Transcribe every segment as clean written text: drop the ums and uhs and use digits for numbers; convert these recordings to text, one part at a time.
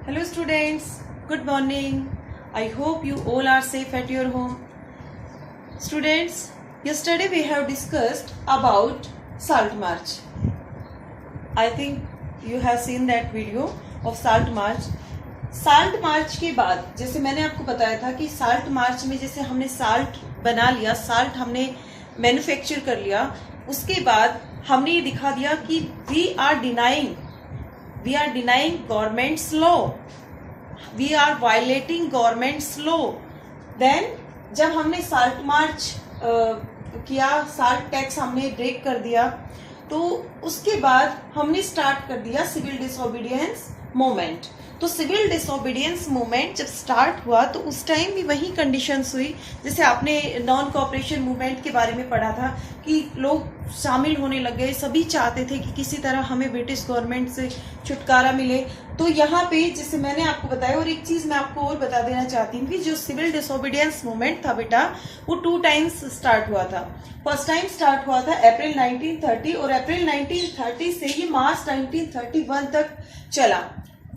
Hello students, good morning. I hope you all are safe at your home. Students, yesterday we have discussed about Salt March. I think you have seen that video of Salt March. Salt march के बाद जैसे मैंने आपको बताया था कि salt march में जैसे हमने साल्ट बना लिया, साल्ट हमने मैन्युफैक्चर कर लिया, उसके बाद हमने ये दिखा दिया कि we are denying government's law, we are violating government's law. Then जब हमने साल्ट मार्च किया, साल्ट टैक्स हमने ब्रेक कर दिया, तो उसके बाद हमने स्टार्ट कर दिया सिविल डिसोबीडियंस मूवमेंट। तो सिविल डिसोबीडियंस मूवमेंट जब स्टार्ट हुआ तो उस टाइम भी वही कंडीशंस हुई जैसे आपने नॉन कोऑपरेशन मूवमेंट के बारे में पढ़ा था कि लोग शामिल होने लग गए, सभी चाहते थे कि किसी तरह हमें ब्रिटिश गवर्नमेंट से छुटकारा मिले। तो यहाँ पे जैसे मैंने आपको बताया, और एक चीज मैं आपको और बता देना चाहती हूँ कि जो सिविल डिसोबीडियंस मूवमेंट था बेटा, वो 2 टाइम्स स्टार्ट हुआ था। फर्स्ट टाइम स्टार्ट हुआ था अप्रैल 1930 और अप्रैल 1930 से ये मार्च 1931 तक चला।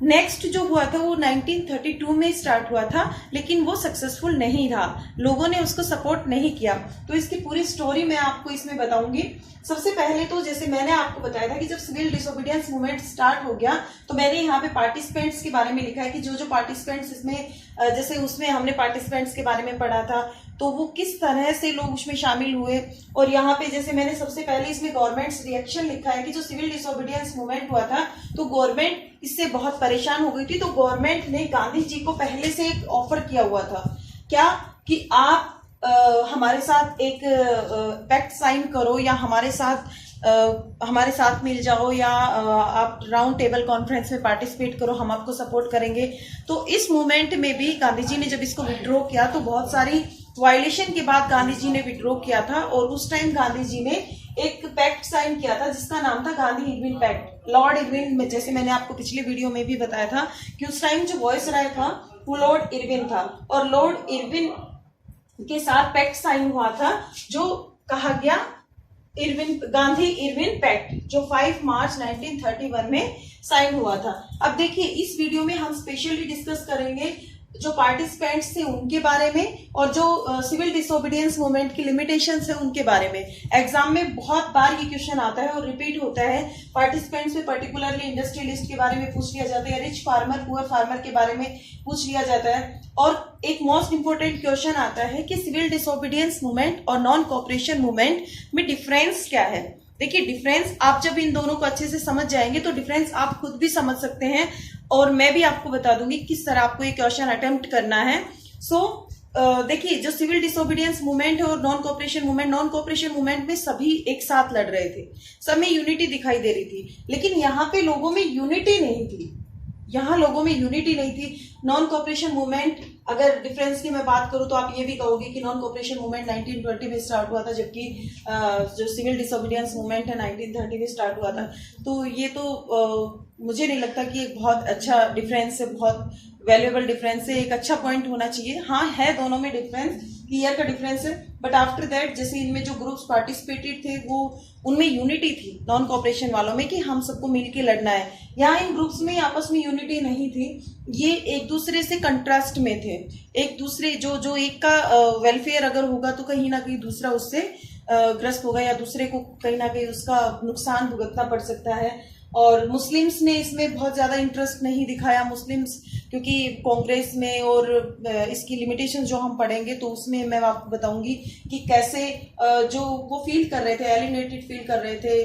नेक्स्ट जो हुआ था वो 1932 में स्टार्ट हुआ था, लेकिन वो सक्सेसफुल नहीं था, लोगों ने उसको सपोर्ट नहीं किया। तो इसकी पूरी स्टोरी मैं आपको इसमें बताऊंगी। सबसे पहले तो जैसे मैंने आपको बताया था कि जब सिविल डिसोबीडियंस मूवमेंट स्टार्ट हो गया तो मैंने यहाँ पे पार्टिसिपेंट्स के बारे में लिखा है कि जो पार्टिसिपेंट्स इसमें जैसे उसमें हमने पार्टिसिपेंट्स के बारे में पढ़ा था तो वो किस तरह से लोग उसमें शामिल हुए। और यहाँ पे जैसे मैंने सबसे पहले इसमें गवर्नमेंट्स रिएक्शन लिखा है कि जो सिविल डिसोबीडियंस मूवमेंट हुआ था तो गवर्नमेंट इससे बहुत परेशान हो गई थी। तो गवर्नमेंट ने गांधी जी को पहले से एक ऑफर किया हुआ था, क्या कि आप हमारे साथ एक पैक्ट साइन करो या हमारे साथ मिल जाओ या आप राउंड टेबल कॉन्फ्रेंस में पार्टिसिपेट करो, हम आपको सपोर्ट करेंगे। तो इस मूवमेंट में भी गांधी जी ने जब इसको विड्रॉ किया तो बहुत सारी वायलेशन के बाद गांधी जी ने विड्रॉ किया था और उस टाइम गांधी जी ने एक पैक्ट साइन किया था जिसका नाम था Gandhi Irwin pact. Lord Irwin, जैसे मैंने आपको पिछले वीडियो में भी बताया था कि उस टाइम जो वॉइसराय था वो लॉर्ड इरविन था और लॉर्ड इरविन के साथ पैक्ट साइन हुआ था जो कहा गया गांधी इरविन पैक्ट, जो 5 मार्च 1931 में साइन हुआ था। अब देखिए इस वीडियो में हम स्पेशली डिस्कस करेंगे जो पार्टिसिपेंट्स थे उनके बारे में और जो सिविल डिसोबीडियंस मूवमेंट की लिमिटेशंस है उनके बारे में। एग्जाम में बहुत बार ये क्वेश्चन आता है और रिपीट होता है। पार्टिसिपेंट्स में पर्टिकुलरली इंडस्ट्रियलिस्ट के बारे में पूछ लिया जाता है, रिच फार्मर पुअर फार्मर के बारे में पूछ लिया जाता है। और एक मोस्ट इंपोर्टेंट क्वेश्चन आता है कि सिविल डिसोबीडियंस मूवमेंट और नॉन कोऑपरेशन मूवमेंट में डिफरेंस क्या है। देखिए डिफरेंस आप जब इन दोनों को अच्छे से समझ जाएंगे तो डिफरेंस आप खुद भी समझ सकते हैं और मैं भी आपको बता दूंगी किस तरह आपको ये क्वेश्चन अटेम्प्ट करना है। देखिए जो सिविल डिसोबीडियंस मूवमेंट है और नॉन कोऑपरेशन मूवमेंट में सभी एक साथ लड़ रहे थे, सब में यूनिटी दिखाई दे रही थी, लेकिन यहाँ पे लोगों में यूनिटी नहीं थी, नॉन कोऑपरेशन मूवमेंट, अगर डिफरेंस की मैं बात करूं तो आप ये भी कहोगे कि नॉन कोऑपरेशन मूवमेंट 1920 में स्टार्ट हुआ था जबकि जो सिविल डिसोबीडियंस मूवमेंट है 1930 में स्टार्ट हुआ था। तो ये तो मुझे नहीं लगता कि एक बहुत अच्छा डिफरेंस है, बहुत वैल्यूएबल डिफरेंस है, एक अच्छा पॉइंट होना चाहिए। हाँ है दोनों में डिफरेंस, क्लियर का डिफरेंस है, बट आफ्टर दैट जैसे इनमें जो ग्रुप्स पार्टिसिपेटेड थे वो उनमें यूनिटी थी नॉन कोऑपरेशन वालों में कि हम सबको मिलके लड़ना है। यहाँ इन ग्रुप्स में आपस में यूनिटी नहीं थी, ये एक दूसरे से कंट्रास्ट में थे। एक दूसरे जो एक का वेलफेयर अगर होगा तो कहीं ना कहीं दूसरा उससे ग्रस्त होगा या दूसरे को कहीं ना कहीं उसका नुकसान भुगतना पड़ सकता है। और मुस्लिम्स ने इसमें बहुत ज्यादा इंटरेस्ट नहीं दिखाया, मुस्लिम्स क्योंकि कांग्रेस में और इसकी लिमिटेशन जो हम पढ़ेंगे तो उसमें मैं आपको बताऊंगी कि कैसे जो वो फील कर रहे थे, एलिनेटेड फील कर रहे थे,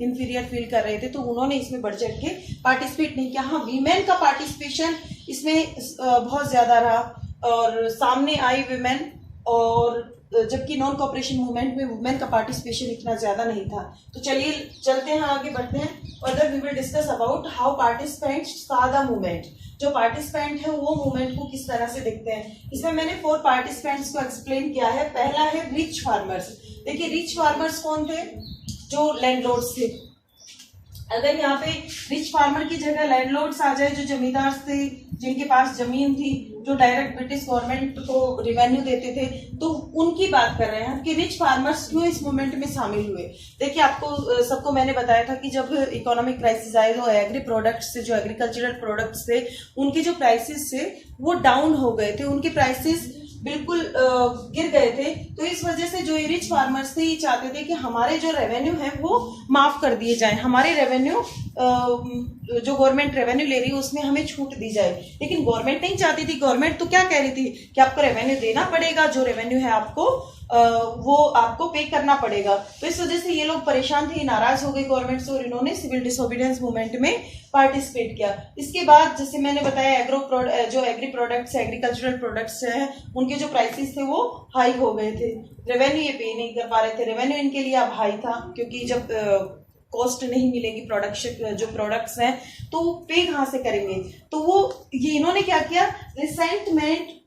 इंफीरियर फील कर रहे थे, तो उन्होंने इसमें बढ़ चढ़ के पार्टिसिपेट नहीं किया। हाँ वीमेन का पार्टिसिपेशन इसमें बहुत ज्यादा रहा और सामने आई वीमेन, और जबकि नॉन कोऑपरेशन मूवमेंट में वुमेन का पार्टिसिपेशन इतना ज्यादा नहीं था। तो चलिए चलते हैं, आगे बढ़ते हैं। Further we will discuss about how participants saw the movement, जो पार्टिसिपेंट है वो मूवमेंट को किस तरह से देखते हैं। इसमें मैंने 4 पार्टिसिपेंट्स को एक्सप्लेन किया है। पहला है रिच फार्मर्स। देखिए रिच फार्मर्स कौन थे, जो लैंडलॉर्ड्स थे, अगर यहाँ पे रिच फार्मर की जगह लैंडलॉर्ड्स आ जाए, जो जमींदार थे, जिनके पास जमीन थी, जो डायरेक्ट ब्रिटिश गवर्नमेंट को रेवेन्यू देते थे, तो उनकी बात कर रहे हैं कि रिच फार्मर्स क्यों इस मूवमेंट में शामिल हुए। देखिए, आपको सबको मैंने बताया था कि जब इकोनॉमिक क्राइसिस आए तो एग्री प्रोडक्ट्स से, जो एग्रीकल्चरल प्रोडक्ट्स थे, उनके जो प्राइसेस थे वो डाउन हो गए थे, उनके प्राइसेस बिल्कुल गिर गए थे। तो इस वजह से जो रिच फार्मर्स थे ये चाहते थे कि हमारे जो रेवेन्यू है वो माफ कर दिए जाए, हमारे रेवेन्यू जो गवर्नमेंट रेवेन्यू ले रही है उसमें हमें छूट दी जाए। लेकिन गवर्नमेंट नहीं चाहती थी। गवर्नमेंट तो क्या कह रही थी कि आपको रेवेन्यू देना पड़ेगा, जो रेवेन्यू है आपको वो आपको पे करना पड़ेगा। तो इस वजह से ये लोग परेशान थे, नाराज हो गए गवर्नमेंट से, और इन्होंने सिविल डिसोबीडियंस मूवमेंट में पार्टिसिपेट किया। इसके बाद जैसे मैंने बताया, जो एग्री प्रोडक्ट्स, एग्रीकल्चरल प्रोडक्ट्स हैं, उनके जो प्राइसेस थे वो हाई हो गए थे, रेवेन्यू ये पे नहीं कर पा रहे थे। रेवेन्यू इनके लिए अब हाई था, क्योंकि जब कॉस्ट नहीं मिलेगी प्रोडक्शन, जो प्रोडक्ट्स हैं, तो पे कहाँ से करेंगे। तो वो ये इन्होंने क्या किया, रिसेंटमेंट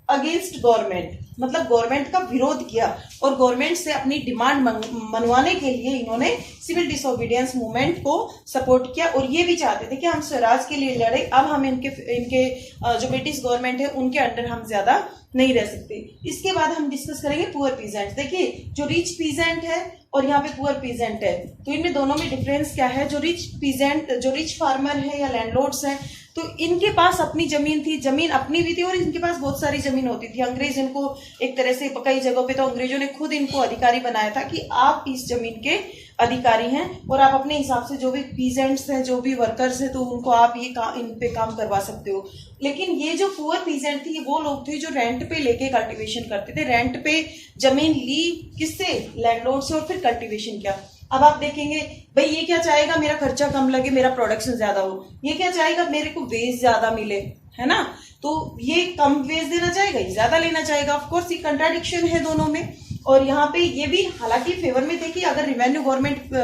अगेंस्ट गवर्नमेंट, मतलब गवर्नमेंट का विरोध किया, और गवर्नमेंट से अपनी डिमांड मनवाने के लिए इन्होंने सिविल डिसोबीडियंस मूवमेंट को सपोर्ट किया। और ये भी चाहते थे कि हम स्वराज के लिए लड़े, अब हम इनके जो ब्रिटिश गवर्नमेंट है उनके अंडर हम ज्यादा नहीं रह सकते। इसके बाद हम डिस्कस करेंगे पुअर पीजेंट। देखिए, जो रिच पीजेंट है और यहाँ पे पुअर पीजेंट है, तो इनमें दोनों में डिफरेंस क्या है। जो रिच पीजेंट, जो रिच फार्मर है या लैंडलॉर्ड्स हैं, तो इनके पास अपनी जमीन थी, जमीन अपनी भी थी, और इनके पास बहुत सारी जमीन होती थी। अंग्रेज इनको एक तरह से, कई जगहों पे तो अंग्रेजों ने खुद इनको अधिकारी बनाया था कि आप इस जमीन के अधिकारी हैं, और आप अपने हिसाब से जो भी पीजेंट्स हैं, जो भी वर्कर्स हैं, तो उनको आप ये इन पे काम करवा सकते हो। लेकिन ये जो पुअर पीजेंट थी, वो लोग थे जो रेंट पे लेके कल्टीवेशन करते थे। रेंट पे जमीन ली किससे, लैंडलॉर्ड से, और फिर कल्टीवेशन किया। अब आप देखेंगे भाई, ये क्या चाहेगा, मेरा खर्चा कम लगे, मेरा प्रोडक्शन ज्यादा हो। ये क्या चाहेगा, मेरे को वेज ज्यादा मिले, है ना। तो ये कम वेज देना चाहेगा, ये ज्यादा लेना चाहेगा। ऑफकोर्स ये कंट्राडिक्शन है दोनों में। और यहाँ पे ये भी हालांकि फेवर में थे कि अगर रेवेन्यू गवर्नमेंट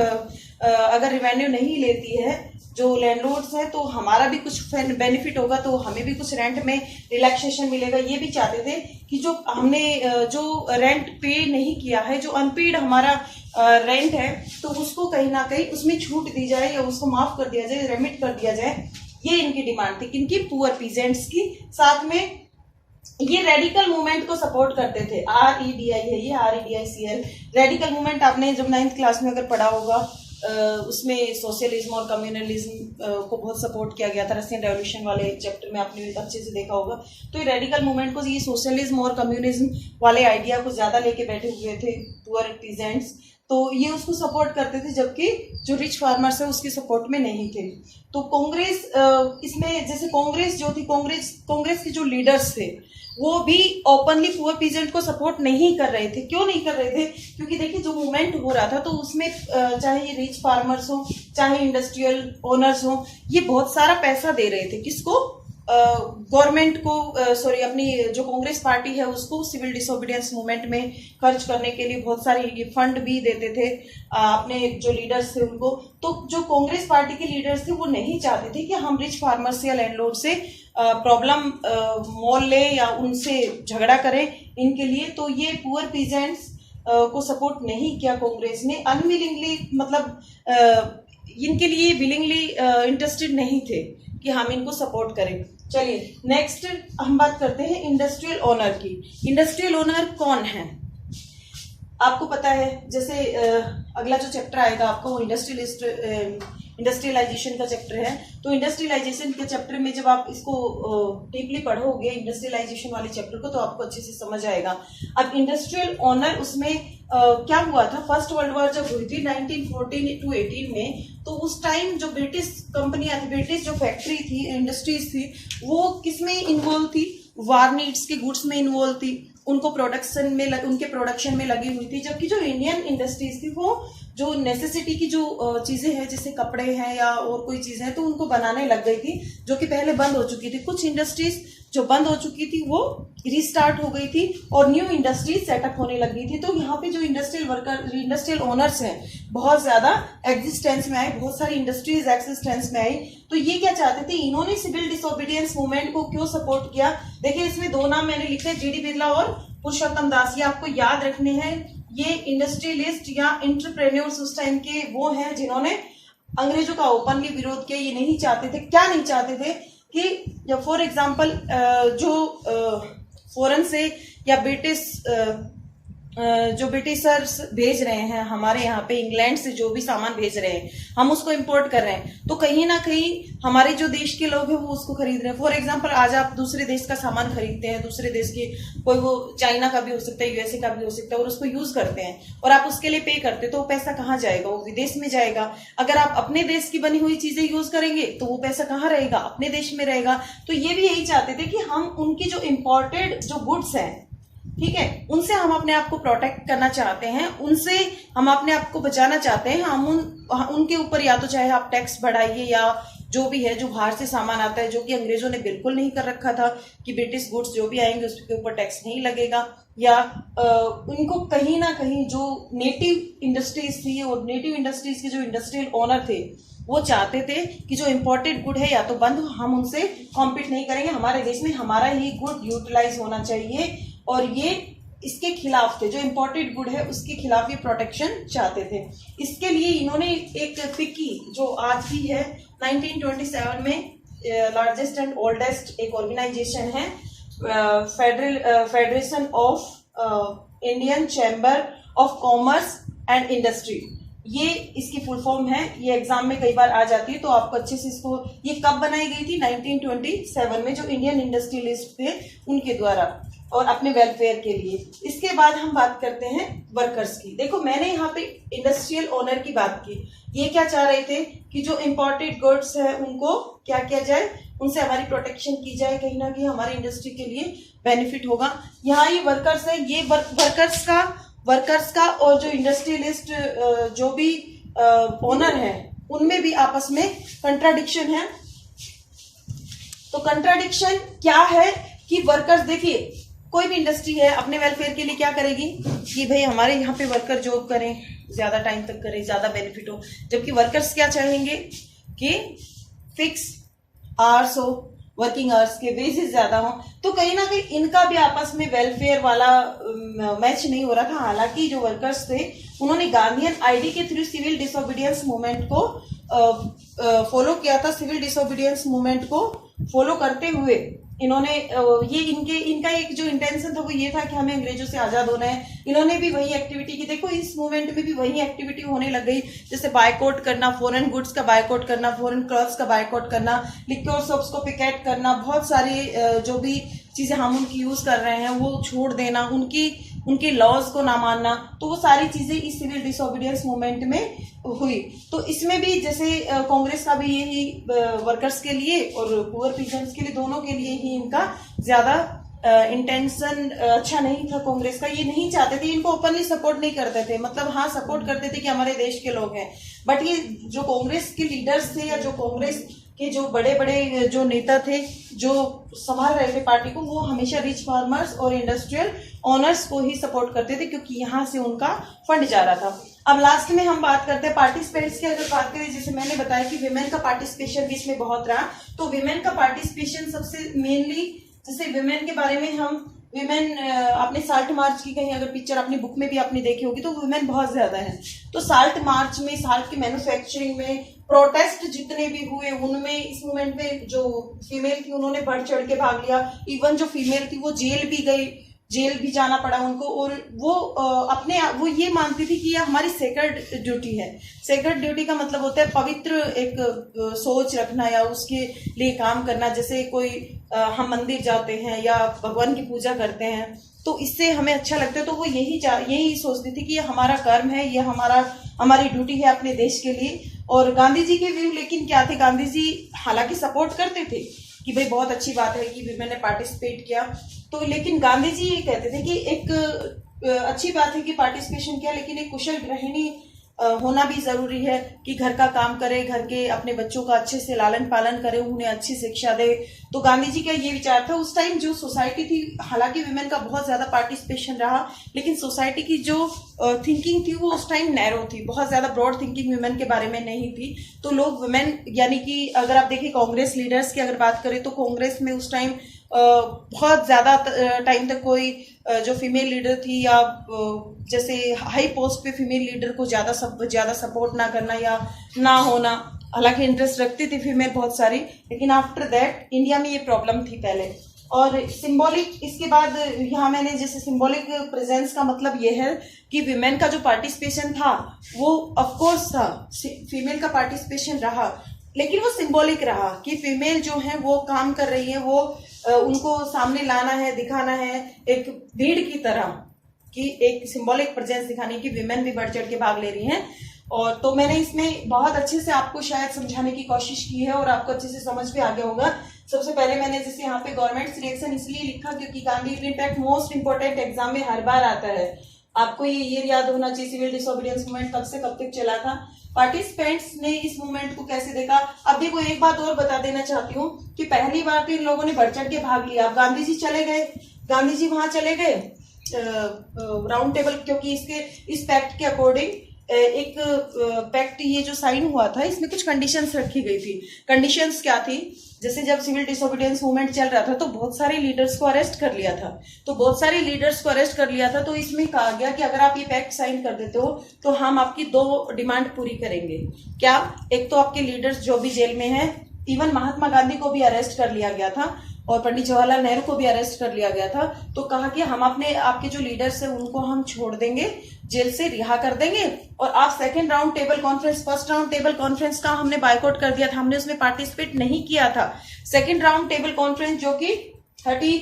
अगर रेवेन्यू नहीं लेती है जो लैंडलॉर्ड्स है, तो हमारा भी कुछ बेनिफिट होगा, तो हमें भी कुछ रेंट में रिलैक्सेशन मिलेगा। ये भी चाहते थे कि जो हमने जो रेंट पे नहीं किया है, जो अनपेड हमारा रेंट है, तो उसको कहीं ना कहीं उसमें छूट दी जाए, या उसको माफ कर दिया जाए, रेमिट कर दिया जाए। ये इनकी डिमांड थी, किनकी, पुअर पीजेंट्स की। साथ में ये रेडिकल मूवमेंट को सपोर्ट करते थे। REDI है ये, REDICL रेडिकल मूवमेंट। आपने जब 9th क्लास में अगर पढ़ा होगा, उसमें सोशलिज्म और कम्युनलिज्म को बहुत सपोर्ट किया गया था। रशियन रेवोल्यूशन वाले चैप्टर में आपने अच्छे से देखा होगा। तो ये रेडिकल मूवमेंट को, ये सोशलिज्म और कम्युनिज्म वाले आइडिया को ज्यादा लेके बैठे हुए थे पुअर पीजेंट्स, तो ये उसको सपोर्ट करते थे, जबकि जो रिच फार्मर्स है उसके सपोर्ट में नहीं थे। तो कांग्रेस इसमें, जैसे कांग्रेस जो थी, कांग्रेस के जो लीडर्स थे वो भी ओपनली पुअर पीजेंट को सपोर्ट नहीं कर रहे थे। क्यों नहीं कर रहे थे, क्योंकि देखिए जो मूवमेंट हो रहा था, तो उसमें चाहे ये रिच फार्मर्स हो, चाहे इंडस्ट्रियल ओनर्स हो, ये बहुत सारा पैसा दे रहे थे। किसको, गवर्नमेंट को, सॉरी, अपनी जो कांग्रेस पार्टी है उसको सिविल डिसोबीडियंस मूवमेंट में खर्च करने के लिए बहुत सारे फंड भी देते थे अपने जो लीडर्स थे उनको। तो जो कांग्रेस पार्टी के लीडर्स थे वो नहीं चाहते थे कि हम रिच फार्मर से या लैंडलॉर्ड से प्रॉब्लम मोल ले या उनसे झगड़ा करें इनके लिए। तो ये पुअर पीजेंट्स को सपोर्ट नहीं किया कांग्रेस ने, अनविलिंगली, मतलब इनके लिए विलिंगली इंटरेस्टेड नहीं थे कि हम इनको सपोर्ट करें। चलिए नेक्स्ट हम बात करते हैं इंडस्ट्रियल ओनर की। इंडस्ट्रियल ओनर कौन है, आपको पता है। जैसे अगला जो चैप्टर आएगा आपका वो इंडस्ट्रियलाइजेशन का चैप्टर है। तो इंडस्ट्रियलाइजेशन के चैप्टर में जब आप इसको डीपली पढ़ोगे, इंडस्ट्रियलाइजेशन वाले चैप्टर को, तो आपको अच्छे से समझ आएगा। अब इंडस्ट्रियल ओनर, उसमें क्या हुआ था, फर्स्ट वर्ल्ड वॉर जब हुई थी 1914 to 18 में, तो उस टाइम जो ब्रिटिश कंपनियां थी, ब्रिटिश जो फैक्ट्री थी, इंडस्ट्रीज थी, वो किसमें इन्वॉल्व थी, वार नीड्स के गुड्स में इन्वॉल्व थी, उनको प्रोडक्शन में उनके प्रोडक्शन में लगी हुई थी। जबकि जो इंडियन इंडस्ट्रीज थी वो जो नेसेसिटी की जो चीजें हैं, जैसे कपड़े हैं या और कोई चीजें हैं, तो उनको बनाने लग गई थी, जो कि पहले बंद हो चुकी थी। कुछ इंडस्ट्रीज जो बंद हो चुकी थी वो रीस्टार्ट हो गई थी और न्यू इंडस्ट्रीज सेटअप होने लग गई थी। तो यहाँ पे जो इंडस्ट्रियल वर्कर, इंडस्ट्रियल ओनर्स हैं, बहुत ज्यादा एग्जिस्टेंस में आए, बहुत सारी इंडस्ट्रीज एग्जिस्टेंस में आई। तो ये क्या चाहते थे, इन्होंने सिविल डिसोबीडियंस मूवमेंट को क्यों सपोर्ट किया। देखिए इसमें दो नाम मैंने लिखे हैं, GD बिरला और पुरुषोत्तम दास। ये आपको याद रखने हैं। ये इंडस्ट्रियलिस्ट या एंटरप्रेन्योर्स उस टाइम के वो हैं जिन्होंने अंग्रेजों का ओपनली विरोध किया, ये नहीं चाहते थे। क्या नहीं चाहते थे कि फॉर एग्जाम्पल जो फॉरेन से या जो ब्रिटिशर्स भेज रहे हैं हमारे यहाँ पे, इंग्लैंड से जो भी सामान भेज रहे हैं हम उसको इंपोर्ट कर रहे हैं, तो कहीं ना कहीं हमारे जो देश के लोग हैं वो उसको खरीद रहे हैं। फॉर एग्जांपल आज आप दूसरे देश का सामान खरीदते हैं, दूसरे देश के कोई वो चाइना का भी हो सकता है, यूएसए का भी हो सकता है, और उसको यूज करते हैं और आप उसके लिए पे करते हैं, तो वो पैसा कहाँ जाएगा? वो विदेश में जाएगा। अगर आप अपने देश की बनी हुई चीजें यूज करेंगे तो वो पैसा कहाँ रहेगा? अपने देश में रहेगा। तो ये भी यही चाहते थे कि हम उनकी जो इम्पोर्टेड जो गुड्स हैं, ठीक है, उनसे हम अपने आप को प्रोटेक्ट करना चाहते हैं, उनसे हम अपने आप को बचाना चाहते हैं। हम उनके ऊपर या तो चाहे आप टैक्स बढ़ाइए या जो भी है, जो बाहर से सामान आता है, जो कि अंग्रेजों ने बिल्कुल नहीं कर रखा था कि ब्रिटिश गुड्स जो भी आएंगे उसके ऊपर टैक्स नहीं लगेगा, या उनको कहीं ना कहीं जो नेटिव इंडस्ट्रीज थी और नेटिव इंडस्ट्रीज के जो इंडस्ट्रियल ओनर थे वो चाहते थे कि जो इम्पोर्टेड गुड है या तो बंद, हम उनसे कॉम्पीट नहीं करेंगे, हमारे देश में हमारा ही गुड यूटिलाइज होना चाहिए। और ये इसके खिलाफ थे, जो इम्पोर्टेड गुड है उसके खिलाफ ये प्रोटेक्शन चाहते थे। इसके लिए इन्होंने एक फिक्की जो आज भी है 1927 में लार्जेस्ट एंड ओल्डेस्ट एक ऑर्गेनाइजेशन है, federation of Indian chamber of commerce and industry, ये इसकी फुल फॉर्म है। ये एग्जाम में कई बार आ जाती है तो आपको अच्छे से इसको, ये कब बनाई गई थी? 1927 में, जो इंडियन इंडस्ट्रियलिस्ट थे उनके द्वारा और अपने वेलफेयर के लिए। इसके बाद हम बात करते हैं वर्कर्स की। देखो मैंने यहाँ पे इंडस्ट्रियल ओनर की बात की, ये क्या चाह रहे थे कि जो इम्पोर्टेड गुड्स है उनको क्या किया जाए, उनसे हमारी प्रोटेक्शन की जाए, कहीं ना कहीं हमारी इंडस्ट्री के लिए बेनिफिट होगा। यहाँ ये वर्कर्स है, ये वर्कर्स का और जो इंडस्ट्रियलिस्ट जो भी ओनर है उनमें भी आपस में कंट्राडिक्शन है। तो कंट्राडिक्शन क्या है कि वर्कर्स, देखिए कोई भी इंडस्ट्री है अपने वेलफेयर के लिए क्या करेगी कि भाई हमारे यहाँ पे वर्कर जॉब करें, ज्यादा टाइम तक करें, ज्यादा बेनिफिट हो, जबकि वर्कर्स क्या चाहेंगे कि फिक्स आवर्स हो, वर्किंग आवर्स के बेसिस ज्यादा हो। तो कहीं ना कहीं इनका भी आपस में वेलफेयर वाला मैच नहीं हो रहा था। हालांकि जो वर्कर्स थे उन्होंने गांधीयन आईडी के थ्रू सिविल डिसोबीडियंस मूवमेंट को फॉलो किया था। सिविल डिसोबीडियंस मूवमेंट को फॉलो करते हुए इन्होंने ये इनका एक जो इंटेंशन था वो ये था कि हमें अंग्रेजों से आजाद होना है। इन्होंने भी वही एक्टिविटी की। देखो इस मूवमेंट में भी वही एक्टिविटी होने लग गई, जैसे बायकॉट करना, फॉरेन गुड्स का बायकॉट करना, फॉरेन क्लॉथ्स का बायकॉट करना, लिक्विड सोप्स को पिकेट करना, बहुत सारी जो भी चीजें हम उनकी यूज कर रहे हैं वो छोड़ देना, उनके लॉज को ना मानना। तो वो सारी चीजें इस सिविल डिसोबीडियंस मूवमेंट में हुई। तो इसमें भी जैसे कांग्रेस का भी यही वर्कर्स के लिए और पुअर पीजेंट्स के लिए, दोनों के लिए ही इनका ज्यादा इंटेंशन अच्छा नहीं था कांग्रेस का। ये नहीं चाहते थे, इनको ओपनली सपोर्ट नहीं करते थे, मतलब हाँ सपोर्ट करते थे कि हमारे देश के लोग हैं, बट ये जो कांग्रेस के लीडर्स थे या जो कांग्रेस के जो बड़े बड़े जो नेता थे जो संभाल रहे थे पार्टी को, वो हमेशा रिच फार्मर्स और इंडस्ट्रियल ओनर्स को ही सपोर्ट करते थे क्योंकि यहाँ से उनका फंड जा रहा था। अब लास्ट में हम बात करते हैं पार्टिसिपेंट्स की। अगर बात करें, जैसे मैंने बताया कि विमेन का पार्टिसिपेशन भी इसमें बहुत रहा, तो विमेन का पार्टिसिपेशन सबसे मेनली, जैसे विमेन के बारे में हम विमेन आपने साल्ट मार्च की कहीं अगर पिक्चर अपनी बुक में भी आपने देखी होगी तो विमेन बहुत ज्यादा है। तो साल्ट मार्च में, साल्ट की मैन्युफैक्चरिंग में, प्रोटेस्ट जितने भी हुए उनमें, इस मूवमेंट में जो फीमेल थी उन्होंने बढ़ चढ़ के भाग लिया। इवन जो फीमेल थी वो जेल भी गई, जेल भी जाना पड़ा उनको, और वो ये मानती थी कि यह हमारी सेक्रेड ड्यूटी है। सेक्रेड ड्यूटी का मतलब होता है पवित्र एक सोच रखना या उसके लिए काम करना। जैसे कोई हम मंदिर जाते हैं या भगवान की पूजा करते हैं तो इससे हमें अच्छा लगता है, तो वो यही सोचती थी कि ये हमारा कर्म है, ये हमारी ड्यूटी है अपने देश के लिए। और गांधी जी के व्यू लेकिन क्या थे, गांधी जी हालांकि सपोर्ट करते थे कि भाई बहुत अच्छी बात है कि विमेन ने पार्टिसिपेट किया, तो लेकिन गांधी जी ये कहते थे कि एक अच्छी बात है कि पार्टिसिपेशन किया, लेकिन एक कुशल गृहिणी होना भी जरूरी है कि घर का काम करे, घर के अपने बच्चों का अच्छे से लालन पालन करे, उन्हें अच्छी शिक्षा दे। तो गांधी जी का ये विचार था। उस टाइम जो सोसाइटी थी, हालांकि विमेन का बहुत ज्यादा पार्टिसिपेशन रहा, लेकिन सोसाइटी की जो थिंकिंग थी वो उस टाइम नैरो थी, बहुत ज्यादा ब्रॉड थिंकिंग विमेन के बारे में नहीं थी। तो लोग विमेन, यानी कि अगर आप देखिए कांग्रेस लीडर्स की अगर बात करें तो कांग्रेस में उस टाइम बहुत ज़्यादा टाइम तक कोई जो फीमेल लीडर थी या जैसे हाई पोस्ट पे फीमेल लीडर को ज़्यादा सपोर्ट ना करना या ना होना, हालांकि इंटरेस्ट रखती थी फीमेल बहुत सारी, लेकिन आफ्टर दैट इंडिया में ये प्रॉब्लम थी पहले। और सिंबॉलिक, इसके बाद यहाँ मैंने जैसे सिंबॉलिक प्रेजेंस का मतलब ये है कि विमेन का जो पार्टिसिपेशन था वो ऑफकोर्स था, फीमेल का पार्टिसिपेशन रहा, लेकिन वो सिंबॉलिक रहा कि फीमेल जो है वो काम कर रही है, वो उनको सामने लाना है, दिखाना है एक भीड़ की तरह, कि एक सिंबॉलिक प्रेजेंस दिखाने की विमेन भी बढ़ चढ़ के भाग ले रही हैं। और तो मैंने इसमें बहुत अच्छे से आपको शायद समझाने की कोशिश की है और आपको अच्छे से समझ भी आ गया होगा। सबसे पहले मैंने जैसे यहाँ पे गवर्नमेंट रिएक्शन इसलिए लिखा क्योंकि Gandhi impact most important exam में हर बार आता है, आपको ये ईयर याद होना चाहिए। सिविल डिसोबीडियंस मूवमेंट कब से कब तक चला था, पार्टिसिपेंट्स ने इस मूवमेंट को कैसे देखा। अब देखो एक बात और बता देना चाहती हूँ कि पहली बार तो इन लोगों ने बढ़ चढ़ के भाग लिया। अब गांधी जी चले गए, गांधी जी वहां चले गए राउंड टेबल, क्योंकि इस पैक्ट के अकॉर्डिंग एक पैक्ट ये जो साइन हुआ था इसमें कुछ कंडीशंस रखी गई थी। कंडीशंस क्या थी, जैसे जब सिविल डिसोबीडियंस मूवमेंट चल रहा था तो बहुत सारे लीडर्स को अरेस्ट कर लिया था, तो इसमें कहा गया कि अगर आप ये पैक्ट साइन कर देते हो तो हम आपकी 2 डिमांड पूरी करेंगे। क्या? एक तो आपके लीडर्स जो भी जेल में हैं, इवन महात्मा गांधी को भी अरेस्ट कर लिया गया था और पंडित जवाहरलाल नेहरू को भी अरेस्ट कर लिया गया था, तो कहा कि हम आपके जो लीडर्स हैं उनको हम छोड़ देंगे, जेल से रिहा कर देंगे, और आप second round table conference, first round table conference का हमने बायकॉट कर दिया था, हमने उसमें पार्टिसिपेट नहीं किया था। सेकंड राउंड टेबल कॉन्फ्रेंस जो कि 31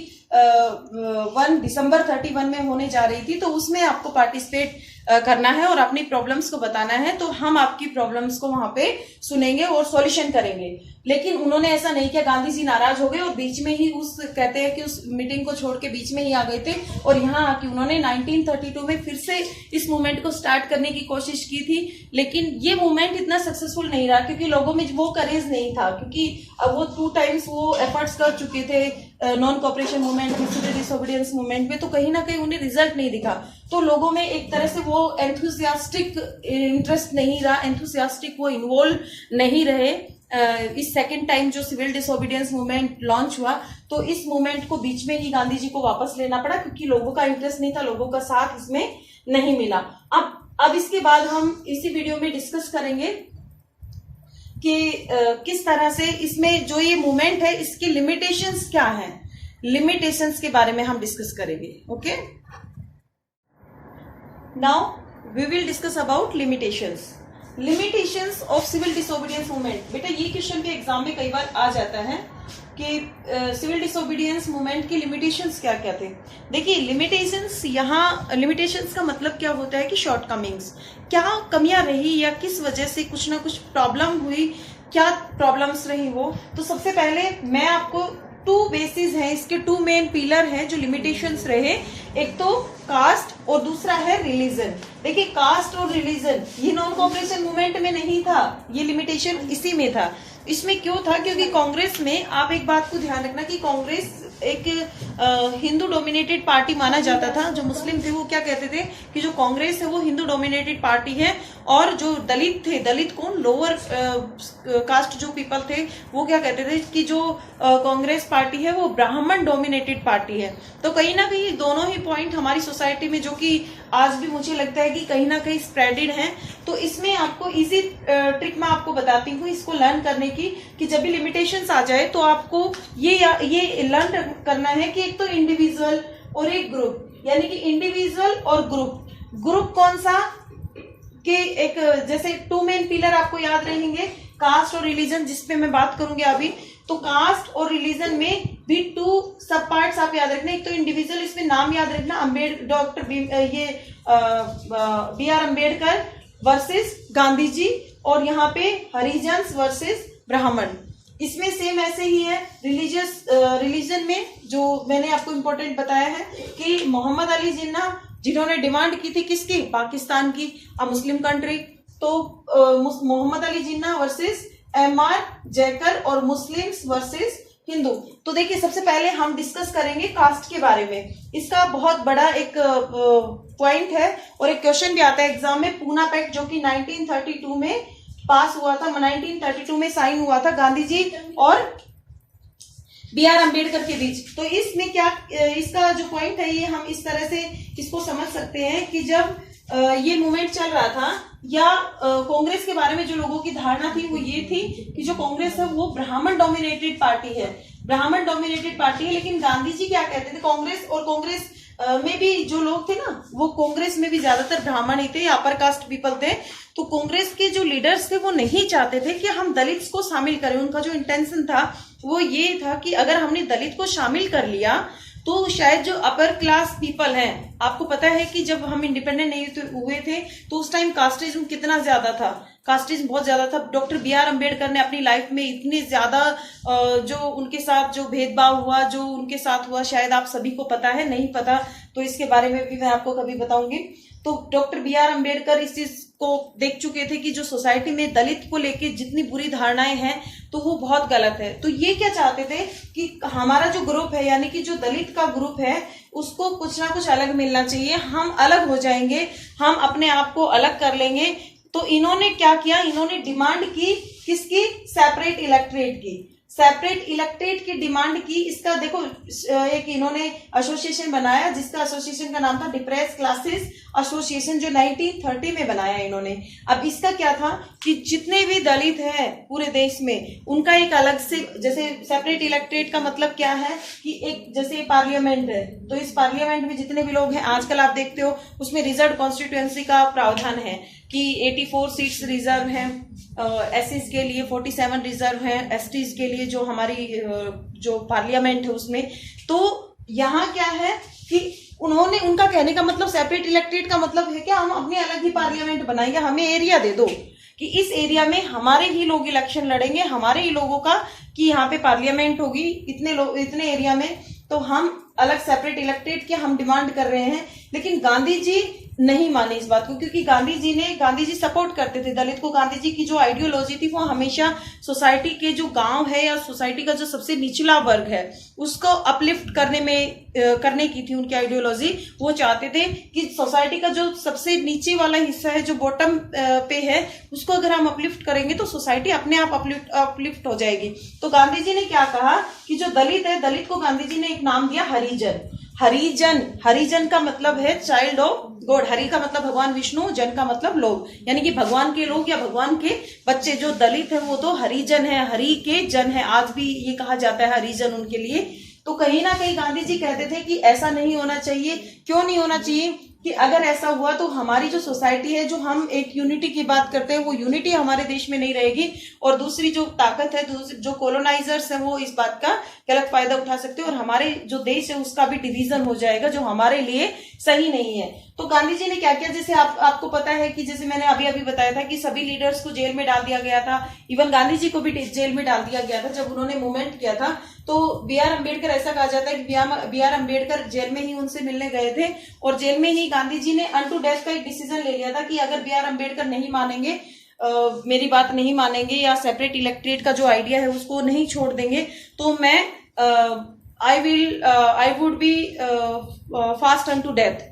दिसंबर 31 में होने जा रही थी, तो उसमें आपको पार्टिसिपेट करना है और अपनी प्रॉब्लम्स को बताना है, तो हम आपकी प्रॉब्लम्स को वहां पे सुनेंगे और सॉल्यूशन करेंगे। लेकिन उन्होंने ऐसा नहीं किया, गांधी जी नाराज हो गए और बीच में ही कहते हैं कि उस मीटिंग को छोड़ के बीच में ही आ गए थे, और यहाँ आके उन्होंने 1932 में फिर से इस मूवमेंट को स्टार्ट करने की कोशिश की थी, लेकिन ये मूवमेंट इतना सक्सेसफुल नहीं रहा क्योंकि लोगों में वो करेज नहीं था, क्योंकि अब वो 2 टाइम्स वो एफर्ट्स कर चुके थे non cooperation movement, civil disobedience movement में, तो कहीं ना कहीं उन्हें रिजल्ट नहीं दिखा, तो लोगों में एक तरह से वो एंथुसियास्टिक इंटरेस्ट नहीं रहा, एंथुसियास्टिक वो इन्वॉल्व नहीं रहे। इस सेकंड टाइम जो सिविल डिसोबीडियंस मूवमेंट लॉन्च हुआ, तो इस मूवमेंट को बीच में ही गांधी जी को वापस लेना पड़ा क्योंकि लोगों का इंटरेस्ट नहीं था, लोगों का साथ इसमें नहीं मिला। अब इसके बाद हम इसी वीडियो में डिस्कस करेंगे कि किस तरह से इसमें जो ये मूवमेंट है इसकी लिमिटेशंस क्या हैं, लिमिटेशंस के बारे में हम डिस्कस करेंगे। Okay, now we will discuss about limitations of civil disobedience movement. बेटा ये क्वेश्चन भी एग्जाम में कई बार आ जाता है कि सिविल डिसोबीडियंस मूवमेंट के लिमिटेशंस क्या क्या थे। देखिए लिमिटेशंस, यहाँ लिमिटेशंस का मतलब क्या होता है कि शॉर्टकमिंग्स, क्या कमियां रही या किस वजह से कुछ ना कुछ प्रॉब्लम हुई, क्या प्रॉब्लम्स रही वो। तो सबसे पहले मैं आपको 2 बेसिस हैं, इसके 2 मेन पिलर हैं जो लिमिटेशंस रहे, एक तो कास्ट और दूसरा है रिलीजन। देखिए कास्ट और रिलीजन ये नॉन कॉपरेशन मूवमेंट में नहीं था, ये लिमिटेशन इसी में था। इसमें क्यों था? क्योंकि कांग्रेस में, आप एक बात को ध्यान रखना कि कांग्रेस एक हिंदू डोमिनेटेड पार्टी माना जाता था। जो मुस्लिम थे वो क्या कहते थे कि जो कांग्रेस है वो हिंदू डोमिनेटेड पार्टी है, और जो दलित थे, दलित कौन, लोअर कास्ट जो पीपल थे, वो क्या कहते थे कि जो कांग्रेस पार्टी है वो ब्राह्मण डोमिनेटेड पार्टी है। तो कहीं ना कहीं दोनों ही पॉइंट हमारी सोसाइटी में, जो कि आज भी मुझे लगता है कि कहीं ना कहीं स्प्रेडेड है। तो इसमें आपको इजी ट्रिक मैं आपको बताती हूँ इसको लर्न करने की, कि जब भी लिमिटेशंस आ जाए तो आपको ये लर्न करना है कि एक तो इंडिविजुअल और एक ग्रुप, यानी कि इंडिविजुअल और ग्रुप कौन सा, कि एक जैसे 2 मेन पिलर आपको याद रहेंगे, कास्ट और रिलीजन, जिसपे मैं बात करूंगी अभी। तो कास्ट और रिलीजन में भी 2 सब पार्ट्स आप याद रखना। एक तो इंडिविजुअल, इसमें नाम याद रखना, doctor BR Ambedkar versus Gandhi ji, और यहाँ पे हरिजन्स वर्सेस ब्राह्मण। इसमें सेम ऐसे ही है। रिलीजन में जो मैंने आपको इम्पोर्टेंट बताया है कि मोहम्मद अली जिन्ना, जिन्होंने डिमांड की थी किसकी, पाकिस्तान की, अ मुस्लिम कंट्री, तो मोहम्मद अली जिन्ना वर्सेस MR जयकर और मुस्लिम्स वर्सेस हिंदू। तो देखिए सबसे पहले हम डिस्कस करेंगे कास्ट के बारे में। इसका बहुत बड़ा एक पॉइंट है और एक क्वेश्चन भी आता है एग्जाम में। पूना पैक्ट जो कि 1932 में पास हुआ था, 1932 में साइन हुआ था गांधी जी और बी आर अम्बेडकर के बीच। तो इसमें क्या, इसका जो पॉइंट है ये हम इस तरह से इसको समझ सकते हैं कि जब ये मूवमेंट चल रहा था या कांग्रेस के बारे में जो लोगों की धारणा थी वो ये थी कि जो कांग्रेस है वो ब्राह्मण डोमिनेटेड पार्टी है, ब्राह्मण डोमिनेटेड पार्टी है। लेकिन गांधी जी क्या कहते थे, कांग्रेस और कांग्रेस में भी जो लोग थे ना, वो कांग्रेस में भी ज्यादातर ब्राह्मण ही थे, अपर कास्ट पीपल थे। तो कांग्रेस के जो लीडर्स थे वो नहीं चाहते थे कि हम दलित्स को शामिल करें। उनका जो इंटेंशन था वो ये था कि अगर हमने दलित को शामिल कर लिया तो शायद जो अपर क्लास पीपल हैं, आपको पता है कि जब हम इंडिपेंडेंट नहीं हुए थे तो उस टाइम कास्टिज्म कितना ज्यादा था, कास्टिज्म बहुत ज्यादा था। डॉक्टर बी आर अम्बेडकर ने अपनी लाइफ में इतने ज्यादा जो उनके साथ जो भेदभाव हुआ, जो उनके साथ हुआ, शायद आप सभी को पता है, नहीं पता तो इसके बारे में भी मैं आपको कभी बताऊंगी। तो डॉक्टर बी आर अम्बेडकर इस चीज को देख चुके थे कि जो सोसाइटी में दलित को लेके जितनी बुरी धारणाएं हैं तो वो बहुत गलत है। तो ये क्या चाहते थे कि हमारा जो ग्रुप है, यानी कि जो दलित का ग्रुप है, उसको कुछ ना कुछ अलग मिलना चाहिए, हम अलग हो जाएंगे, हम अपने आप को अलग कर लेंगे। तो इन्होंने क्या किया, इन्होंने डिमांड की किसकी, सेपरेट इलेक्ट्रेट की, सेपरेट इलेक्ट्रेट की डिमांड की। इसका देखो एक इन्होंने एसोसिएशन बनाया जिसका एसोसिएशन का नाम था डिप्रेस क्लासेस एसोसिएशन, जो 1930 में बनाया इन्होंने। अब इसका क्या था कि जितने भी दलित हैं पूरे देश में उनका एक अलग से, जैसे सेपरेट इलेक्ट्रेट का मतलब क्या है कि एक जैसे पार्लियामेंट है तो इस पार्लियामेंट में जितने भी लोग हैं, आजकल आप देखते हो उसमें रिजर्व कॉन्स्टिट्यूएंसी का प्रावधान है कि 84 सीट्स रिजर्व हैं, एससीज के लिए 47 रिजर्व हैं, एसटीज के लिए जो हमारी जो पार्लियामेंट है उसमें। तो यहाँ क्या है कि उन्होंने, उनका कहने का मतलब सेपरेट इलेक्टेड का मतलब है कि हम अपनी अलग ही पार्लियामेंट बनाएंगे, हमें एरिया दे दो कि इस एरिया में हमारे ही लोग इलेक्शन लड़ेंगे, हमारे ही लोगों का, कि यहाँ पे पार्लियामेंट होगी इतने लोग इतने एरिया में, तो हम अलग सेपरेट इलेक्टेड के हम डिमांड कर रहे हैं। लेकिन गांधी जी नहीं माने इस बात को, क्योंकि गांधी जी सपोर्ट करते थे दलित को। गांधी जी की जो आइडियोलॉजी थी वो हमेशा सोसाइटी के जो गांव है या सोसाइटी का जो सबसे निचला वर्ग है उसको अपलिफ्ट करने की थी उनकी आइडियोलॉजी। वो चाहते थे कि सोसाइटी का जो सबसे नीचे वाला हिस्सा है, जो बॉटम पे है, उसको अगर हम अपलिफ्ट करेंगे तो सोसाइटी अपने आप अपलिफ्ट हो जाएगी। तो गांधी जी ने क्या कहा कि जो दलित है, दलित को गांधी जी ने एक नाम दिया हरिजन। हरिजन का मतलब है चाइल्ड ऑफ गॉड। हरि का मतलब भगवान विष्णु, जन का मतलब लोग, यानी कि भगवान के लोग या भगवान के बच्चे। जो दलित है वो तो हरिजन है, हरि के जन है, आज भी ये कहा जाता है हरिजन उनके लिए। तो कहीं ना कहीं गांधी जी कहते थे कि ऐसा नहीं होना चाहिए। क्यों नहीं होना चाहिए कि अगर ऐसा हुआ तो हमारी जो सोसाइटी है, जो हम एक यूनिटी की बात करते हैं, वो यूनिटी हमारे देश में नहीं रहेगी, और दूसरी जो ताकत है, जो कोलोनाइजर्स है, वो इस बात का गलत फायदा उठा सकते हैं और हमारे जो देश है उसका भी डिवीजन हो जाएगा, जो हमारे लिए सही नहीं है। तो गांधी जी ने क्या किया, जैसे आपको पता है कि जैसे मैंने अभी बताया था कि सभी लीडर्स को जेल में डाल दिया गया था, इवन गांधी जी को भी जेल में डाल दिया गया था जब उन्होंने मूवमेंट किया था। तो बी आर अम्बेडकर, ऐसा कहा जाता है कि बी आर अम्बेडकर जेल में ही उनसे मिलने गए थे और जेल में ही गांधी जी ने अनटू डेथ का एक डिसीजन ले लिया था कि अगर बी आर अम्बेडकर नहीं मानेंगे, मेरी बात नहीं मानेंगे या सेपरेट इलेक्ट्रेट का जो आइडिया है उसको नहीं छोड़ देंगे, तो मैं I would be fast unto death,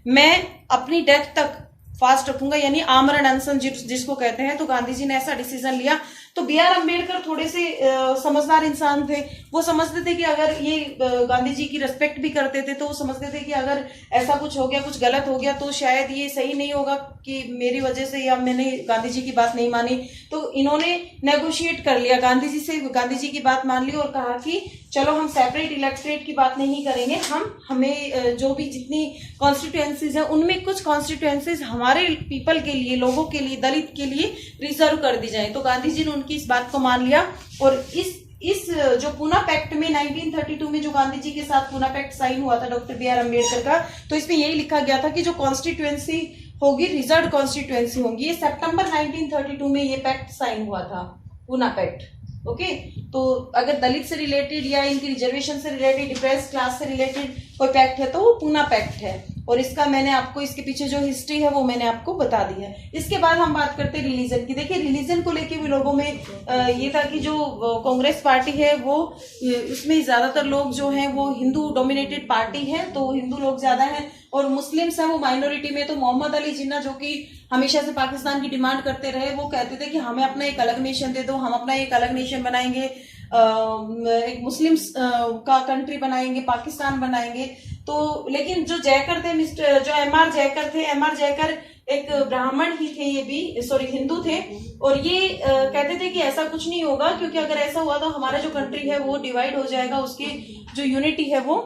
मैं अपनी डेथ तक फास्ट रखूंगा, यानी आमरण अनशन जिसको कहते हैं। तो गांधी जी ने ऐसा डिसीजन लिया। तो बी आर अम्बेडकर थोड़े से समझदार इंसान थे। वो समझते थे कि अगर ये गांधी जी की रिस्पेक्ट भी करते थे, तो वो समझते थे कि अगर ऐसा कुछ हो गया, कुछ गलत हो गया, तो शायद ये सही नहीं होगा कि मेरी वजह से या मैंने गांधी जी की बात नहीं मानी। तो इन्होंने नेगोशिएट कर लिया गांधी जी से, गांधी जी की बात मान ली और कहा कि चलो हम सेपरेट इलेक्ट्रेट की बात नहीं करेंगे, हमें जो भी जितनी कॉन्स्टिट्यूएंसीज है उनमें कुछ कॉन्स्टिट्यूएंसीज हमारे पीपल के लिए, लोगों के लिए, दलित के लिए रिजर्व कर दी जाए। तो गांधी जी ने उनकी इस बात को मान लिया और इस जो पूना पैक्ट में 1932 में जो गांधी जी के साथ पूना पैक्ट साइन हुआ था डॉक्टर बी आर अम्बेडकर का, तो इसमें यही लिखा गया था कि जो कॉन्स्टिट्यूएंसी होगी, रिजर्व कॉन्स्टिट्यूएंसी होंगी। ये सितंबर 1932 में ये पैक्ट साइन हुआ था, पूना पैक्ट। ओके, तो अगर दलित से रिलेटेड या इनकी रिजर्वेशन से रिलेटेड, डिप्रेस क्लास से रिलेटेड कोई पैक्ट है तो वो पूना पैक्ट है। और इसका मैंने आपको, इसके पीछे जो हिस्ट्री है वो मैंने आपको बता दी है। इसके बाद हम बात करते हैं रिलीजन की। देखिए, रिलीजन को लेके भी लोगों में ये था कि जो कांग्रेस पार्टी है वो, उसमें ज्यादातर लोग जो हैं वो हिंदू डोमिनेटेड पार्टी है, तो हिंदू लोग ज्यादा हैं और मुस्लिम्स हैं वो माइनॉरिटी में। तो मोहम्मद अली जिन्ना, जो कि हमेशा से पाकिस्तान की डिमांड करते रहे, वो कहते थे कि हमें अपना एक अलग नेशन दे दो, हम अपना एक अलग नेशन बनाएंगे, एक मुस्लिम का कंट्री बनाएंगे, पाकिस्तान बनाएंगे। तो लेकिन जो जयकर थे, जो एमआर जयकर थे, एमआर जयकर एक ब्राह्मण ही थे, ये भी सॉरी हिंदू थे, और ये कहते थे कि ऐसा कुछ नहीं होगा, क्योंकि अगर ऐसा हुआ तो हमारा जो कंट्री है वो डिवाइड हो जाएगा, उसकी जो यूनिटी है वो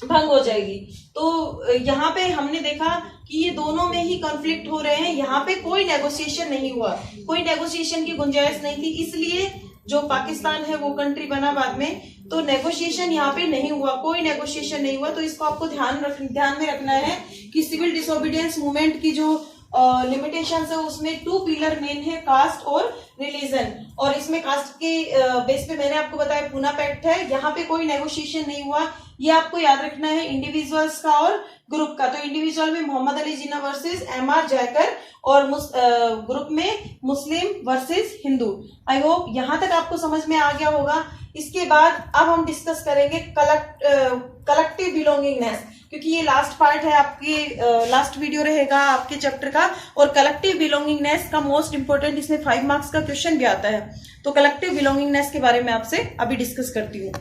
भंग हो जाएगी। तो यहाँ पे हमने देखा कि ये दोनों में ही कॉन्फ्लिक्ट हो रहे हैं, यहाँ पे कोई नेगोशिएशन नहीं हुआ, कोई नेगोशिएशन की गुंजाइश नहीं थी, इसलिए जो पाकिस्तान है वो कंट्री बना बाद में। तो नेगोशिएशन यहाँ पे नहीं हुआ, कोई नेगोशिएशन नहीं हुआ। तो इसको आपको ध्यान में रखना है कि सिविल डिसोबीडियंस मूवमेंट की जो लिमिटेशन है उसमें 2 पिलर मेन है, कास्ट और रिलीजन। और इसमें कास्ट के बेस पे मैंने आपको बताया पूना पैक्ट है, यहाँ पे कोई नेगोशिएशन नहीं हुआ। ये आपको याद रखना है इंडिविजुअल्स का और ग्रुप का। तो इंडिविजुअल में मोहम्मद अली जिन्ना वर्सेस एमआर जयकर, और ग्रुप में मुस्लिम वर्सेस हिंदू। आई होप यहाँ तक आपको समझ में आ गया होगा। इसके बाद अब हम डिस्कस करेंगे कलेक्टिव बिलोंगिंगनेस, क्योंकि ये लास्ट पार्ट है, आपकी लास्ट वीडियो रहेगा आपके चैप्टर का। और कलेक्टिव बिलोंगिंगनेस का मोस्ट इंपोर्टेंट, इसमें 5 मार्क्स का क्वेश्चन भी आता है। तो कलेक्टिव बिलोंगिंगनेस के बारे में आपसे अभी डिस्कस करती हूँ।